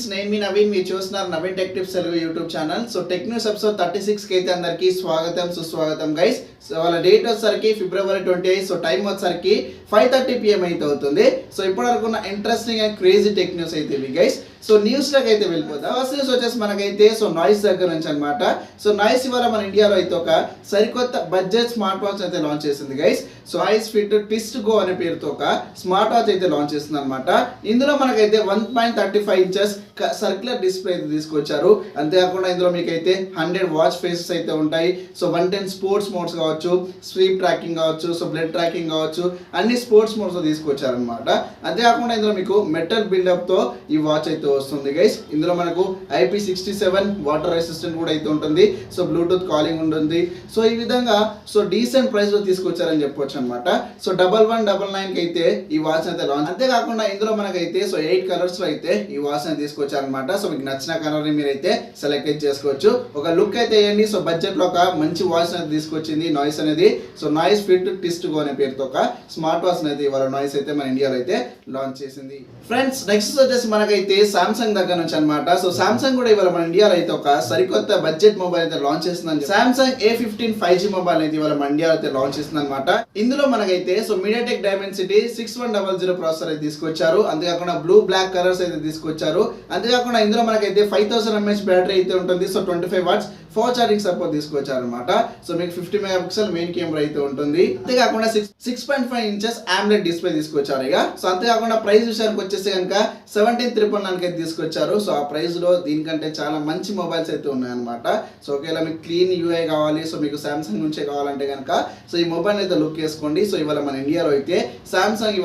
Friends, నేను మీ నవీన్. మీరు చూస్తున్నారు Naveen tech tips Telugu YouTube channel. So tech news episode 36 కి అయితే అందరికీ స్వాగతం సుస్వాగతం గైస్. సో వాళ్ళ డేట్ వచ్చేసరికి ఫిబ్రవరి 28. సో టైం వచ్చేసరికి 5:30 PM అయితే అవుతుంది. సో ఇప్పటివరకు ఉన్న interesting and crazy tech news అయితే ఇవి గైస్. సో న్యూస్ లోకి అయితే వెళ్ళిపోతాం. ఫస్ట్ న్యూస్ వచ్చేసి మనకైతే సో నాయిస్ దగ్గర నుంచి అనమాట. సో నాయిస్ ఇవాళ మన ఇండియాలో అయితే ఒక సరికొత్త బడ్జెట్ స్మార్ట్ వాచ్ అయితే లాంచ్ చేసింది guys. So noise fit twist go అనే పేరుతో ఒక స్మార్ట్ వాచ్ అయితే లాంచ్ చేస్తుంది అనమాట. ఇందులో మనకైతే 1.35 ఇంచెస్ సర్క్యులర్ డిస్ప్లే అయితే తీసుకొచ్చారు. అంతేకాకుండా ఇందులో మీకైతే 100 వాచ్ ఫేసెస్ అయితే ఉంటాయి. సో 110 స్పోర్ట్స్ మోడ్స్ కావచ్చు, స్లీప్ ట్రాకింగ్ కావచ్చు, సో బ్లడ్ ట్రాకింగ్ కావచ్చు, అన్ని స్పోర్ట్స్ మోడ్స్ తీసుకొచ్చారు అనమాట. అంతేకాకుండా ఇందులో మీకు మెటల్ బిల్డప్ తో ఈ వాచ్ అయితే వస్తుంది గైస్. ఇందులో మనకు IP67 వాటర్ రెసిస్టెంట్ కూడా అయితే ఉంటుంది. సో బ్లూటూత్ కాలింగ్ ఉంటుంది. సో ఈ విధంగా సో డీసెంట్ ప్రైస్ లో తీసుకొచ్చారని చెప్పొచ్చు అనమాట. సో 1199 కి అయితే ఈ వాచ్ అయితే లాంచ్. అంతేకాకుండా ఇందులో మనకైతే సో 8 కలర్స్ లో అయితే ఈ వాచ్ అయితే తీసుకొచ్చారు అనమాట. సో మీకు నచ్చిన కలర్ ని మీరైతే సెలెక్ట్ చేసుకోవచ్చు. ఒక లుక్ అయితే వేయండి. సో బడ్జెట్ లో ఒక మంచి వాచ్ అయితే తీసుకొచ్చింది నాయిస్ అనేది. So noise fit twist go అనే పేరుతో ఒక స్మార్ట్ వాచ్ అయితే ఇవాళ నాయిస్ అయితే మన ఇండియాలో అయితే లాంచ్ చేసింది. ఫ్రెండ్స్, నెక్స్ట్ వచ్చేసి మనకైతే సామ్సంగ్ దగ్గర నుంచి అనమాట. సో సామ్సంగ్ కూడా ఇవాళ మన ఇండియాలో అయితే ఒక సరికొత్త బడ్జెట్ మొబైల్ అయితే లాంచ్ చేస్తుందని సామ్సంగ్ A15 5G మొబైల్ అయితే ఇవాళ మన ఇండియాలో అయితే లాంచ్ చేస్తుంది అనమాట. ఇందులో మనకైతే సో మీడియాటెక్ డైమెన్సిటీ 6100 ప్రాసెసర్ అయితే తీసుకొచ్చారు. అంతేకాకుండా బ్లూ బ్లాక్ కలర్స్ అయితే తీసుకొచ్చారు. అంతేకాకుండా ఇందులో మనకైతే 5000 mAh బ్యాటరీ అయితే ఉంటుంది. So 25 watts fast charging support తీసుకొచ్చారు అనమాట. సో మీకు 50 మెగాపిక్సెల్ మెయిన్ కెమెరా అయితే ఉంటుంది. అంతేకాకుండా 6.5 ఇంచెస్ AMOLED డిస్ప్లే తీసుకొచ్చారు ఇక. సో అంతేకాకుండా ప్రైస్ విషయానికి వచ్చేసి కనుక 17,999 అయితే తీసుకొచ్చారు. సో ఆ ప్రైస్ లో దీనికంటే చాలా మంచి మొబైల్స్ అయితే ఉన్నాయన్నమాట. సో ఒకవేళ మీకు క్లీన్ UI కావాలి, సో మీకు సామ్సంగ్ నుంచే కావాలంటే కనుక సో ఈ మొబైల్ అయితే లుక్ వేసుకోండి. సో ఇవాళ మన ఇండియాలో అయితే Samsung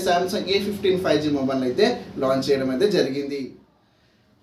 Samsung A15 5G mobile అయితే లాంచ్ చేయడం అయితే జరిగింది.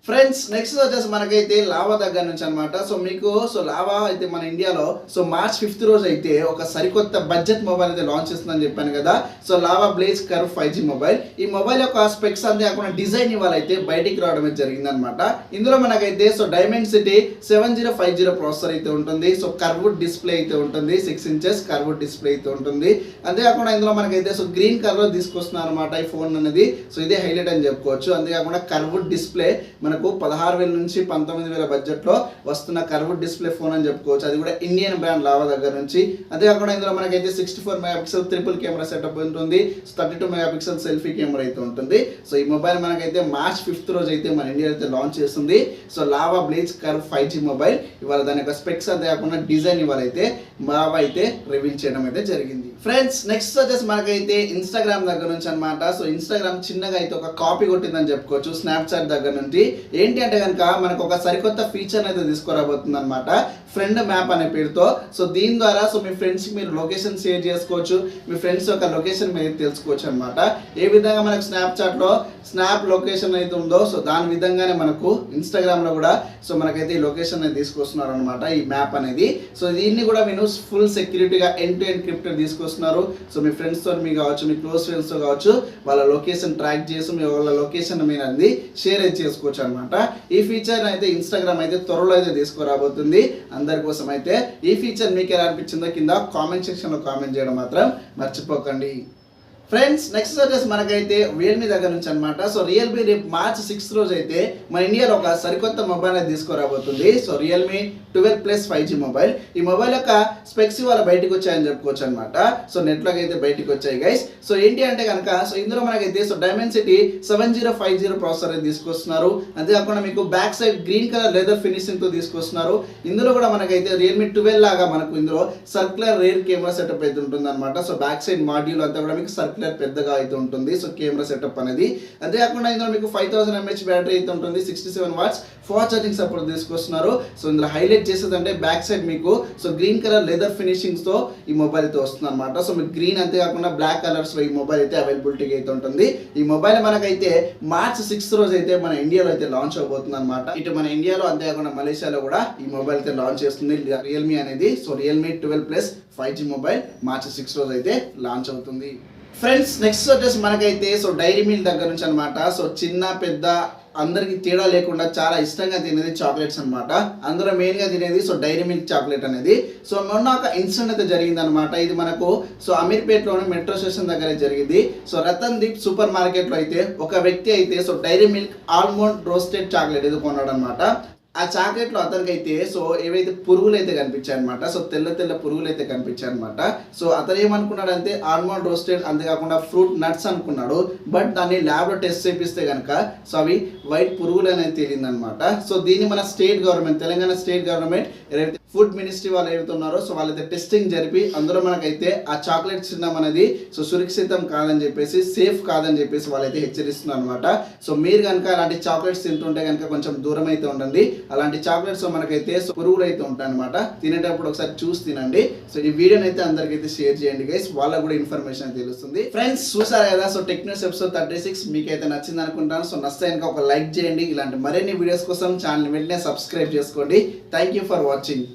ఫ్రెండ్స్, నెక్స్ట్ వచ్చేసి మనకైతే లావా దగ్గర నుంచి అనమాట. సో మీకు సో లావా అయితే మన ఇండియాలో సో March 5th రోజు అయితే ఒక సరికొత్త బడ్జెట్ మొబైల్ అయితే లాంచ్ చేస్తుందని చెప్పాను కదా. So lava blaze curve 5G mobile. ఈ మొబైల్ యొక్క స్పెక్స్ అంతేకాకుండా డిజైన్ ఇవాళ అయితే బయటికి రావడం అయితే జరిగింది అనమాట. ఇందులో మనకైతే సో డైమెన్సిటీ 7050 ప్రాసెసర్ అయితే ఉంటుంది. సో కర్వ్డ్ డిస్ప్లే అయితే ఉంటుంది. 6 ఇంచెస్ కర్వ్డ్ డిస్ప్లే అయితే ఉంటుంది. అంతేకాకుండా ఇందులో మనకైతే సో గ్రీన్ కలర్ తీసుకొస్తున్నారు అనమాట ఈ ఫోన్ అనేది. సో ఇదే హైలైట్ అని చెప్పుకోవచ్చు. అంతేకాకుండా కర్వ్డ్ డిస్ప్లే మనకు 16,000 నుంచి 19,000 బడ్జెట్ లో వస్తున్న కర్వ్డ్ డిస్ప్లే ఫోన్ అని చెప్పుకోవచ్చు. అది కూడా ఇండియన్ బ్రాండ్ లావా దగ్గర నుంచి. అంతేకాకుండా ఇందులో మనకైతే 64 మెగాపిక్సెల్ ట్రిపుల్ కెమెరా సెటప్ ఉంటుంది. 32 మెగాపిక్సెల్ సెల్ఫీ కెమెరా అయితే ఉంటుంది. సో ఈ మొబైల్ మనకైతే March 5th రోజు అయితే మన ఇండియా అయితే లాంచ్ చేస్తుంది. So lava blaze curve 5G mobile. ఇవాళ దాని యొక్క స్పెక్స్ అంతేకాకుండా డిజైన్ ఇవాళ అయితే లావా అయితే రివీల్ చేయడం అయితే జరిగింది. ఫ్రెండ్స్, నెక్స్ట్ వచ్చేసి మనకైతే ఇన్స్టాగ్రామ్ దగ్గర నుంచి అనమాట. సో ఇన్స్టాగ్రామ్ చిన్నగా అయితే ఒక కాపీ కొట్టిందని చెప్పుకోవచ్చు స్నాప్చాట్ దగ్గర నుంచి. ఏంటి అంటే కనుక మనకు ఒక సరికొత్త ఫీచర్ అయితే తీసుకురాబోతుంది అనమాట, ఫ్రెండ్ మ్యాప్ అనే పేరుతో. సో దీని ద్వారా సో మీ ఫ్రెండ్స్ మీరు లొకేషన్ షేర్ చేసుకోవచ్చు. మీ ఫ్రెండ్స్ యొక్క లొకేషన్ మీరు తెలుసుకోవచ్చు అనమాట. ఏ విధంగా మనకు స్నాప్చాట్ లో స్నాప్ లొకేషన్ అయితే ఉందో సో దాని విధంగానే మనకు ఇన్స్టాగ్రామ్ లో కూడా సో మనకైతే ఈ లొకేషన్ అనేది తీసుకొస్తున్నారు అనమాట, ఈ మ్యాప్ అనేది. సో దీన్ని కూడా మీరు ఫుల్ సెక్యూరిటీగా ఎండ్ టు ఎండ్ క్రిప్టెడ్ తీసుకొస్తున్నారు. సో మీ ఫ్రెండ్స్ తో మీ కావచ్చు, మీ క్లోజ్ ఫ్రెండ్స్ తో కావచ్చు, వాళ్ళ లొకేషన్ ట్రాక్ చేసి మీ వాళ్ళ లొకేషన్ మీరు అనేది షేర్ అయితే చేసుకోవచ్చు అనమాట. ఈ ఫీచర్ అయితే ఇన్స్టాగ్రామ్ అయితే త్వరలో అయితే తీసుకురాబోతుంది అందరి కోసం. అయితే ఈ ఫీచర్ మీకు ఎలా అనిపించిందో కింద కామెంట్ సెక్షన్ లో కామెంట్ చేయడం మాత్రం మర్చిపోకండి. ఫ్రెండ్స్, నెక్స్ట్ వచ్చేసి మనకైతే రియల్మీ దగ్గర నుంచి అనమాట. సో రియల్మీ రేపు March 6th రోజు అయితే మన ఇండియాలో ఒక సరికొత్త మొబైల్ అయితే తీసుకురాబోతుంది. So Realme 12+ 5G mobile. ఈ మొబైల్ యొక్క స్పెక్స్ ఇవాళ బయటకు వచ్చాయని చెప్పుకోవచ్చు అనమాట. సో నెట్లోకి అయితే బయటకు వచ్చాయి గైస్. సో ఏంటి అంటే కనుక సో ఇందులో మనకైతే సో డైమెన్సిటీ 7050 ప్రాసెసర్ అయితే తీసుకొస్తున్నారు. అంతేకాకుండా మీకు back side green colour leather finishing తో తీసుకొస్తున్నారు. ఇందులో కూడా మనకైతే రియల్మీ 12 లాగా మనకు ఇందులో సర్క్యులర్ రేర్ కెమెరా సెటప్ అయితే ఉంటుంది అనమాట. సో బ్యాక్ సైడ్ మాడ్యూల్ అంతా కూడా మీకు సర్క్యులర్ పెద్దగా అయితే ఉంటుంది. సో కెమెరా సెటప్ అనేది. అంతేకాకుండా ఇందులో మీకు 5000 mAh బ్యాటరీ అయితే ఉంటుంది. 67 వాట్స్ ఫాస్ట్ ఛార్జింగ్ సపోర్ట్ తీసుకొస్తున్నారు. సో ఇందులో హైలైట్ చేసేదంటే బ్యాక్ సైడ్ మీకు so green colour leather finishings తో ఈ మొబైల్ అయితే వస్తుంది అనమాట. సో మీకు గ్రీన్ అంతేకాకుండా బ్లాక్ కలర్స్ లో ఈ మొబైల్ అయితే అవైలబిలిటీ అయితే ఉంటుంది. ఈ మొబైల్ మనకైతే March 6th రోజు అయితే మన ఇండియాలో అయితే లాంచ్ అవబోతుంది అనమాట. ఇటు మన ఇండియాలో అంతేకాకుండా మలేషియాలో కూడా ఈ మొబైల్ అయితే లాంచ్ చేస్తుంది రియల్మీ అనేది. So Realme 12+ 5G mobile March 6th రోజు అయితే లాంచ్ అవుతుంది. ఫ్రెండ్స్ నెక్స్ట్ వచ్చేసి మనకైతే సో డైరీ మిల్క్ దగ్గర నుంచి అనమాట. సో చిన్న పెద్ద అందరికి తేడా లేకుండా చాలా ఇష్టంగా తినేది చాక్లెట్స్ అనమాట. అందులో మెయిన్గా తినేది సో డైరీ మిల్క్ చాక్లెట్ అనేది. సో మొన్న ఒక ఇన్సిడెంట్ అయితే జరిగింది అనమాట. ఇది మనకు సో అమీర్పేటలోని మెట్రో స్టేషన్ దగ్గర జరిగింది. సో రతన్ దీప్ సూపర్ మార్కెట్లో అయితే ఒక వ్యక్తి అయితే so Dairy Milk almond roasted chocolate ఇది కొన్నాడు అనమాట. ఆ చాక్లెట్లో అతనికి అయితే సో ఏవైతే పురుగులు అయితే కనిపించాయి అనమాట. సో తెల్ల తెల్ల పురుగులు అయితే కనిపించాయి అనమాట. సో అతను ఏమనుకున్నాడు అంటే ఆల్మండ్ రోస్టెడ్ అంతేకాకుండా ఫ్రూట్ నట్స్ అనుకున్నాడు. బట్ దాన్ని ల్యాబ్లో టెస్ట్ చేపిస్తే కనుక సో అవి వైట్ పురుగులు అనేది తేలింది అనమాట. సో దీన్ని మన state government Telangana state government ఏదైతే ఫుడ్ మినిస్ట్రీ వాళ్ళు ఏవైతే ఉన్నారో సో వాళ్ళైతే టెస్టింగ్ జరిపి అందులో మనకైతే ఆ చాక్లెట్ తినడం అనేది సో సురక్షితం కాదని చెప్పేసి సేఫ్ కాదని చెప్పేసి వాళ్ళైతే హెచ్చరిస్తున్నారు అనమాట. సో మీరు కనుక అలాంటి చాక్లెట్స్ తింటుంటే కనుక కొంచెం దూరం అయితే ఉండండి. అలాంటి చాక్లెట్స్ మనకైతే పురుగులు అయితే ఉంటాయి అనమాట. తినేటప్పుడు ఒకసారి చూసి తినండి. సో ఈ వీడియోని అయితే అందరికైతే షేర్ చేయండి గైస్, వాళ్ళకు కూడా ఇన్ఫర్మేషన్ తెలుస్తుంది. ఫ్రెండ్స్ చూసారు కదా సో టెక్ న్యూస్ ఎపిసోడ్ 36 మీకైతే నచ్చింది అనుకుంటాను. సో నచ్చితే కనుక ఒక లైక్ చేయండి. ఇలాంటి మరిన్ని వీడియోస్ కోసం ఛానల్ వెంటనే సబ్స్క్రైబ్ చేసుకోండి. Thank you for watching.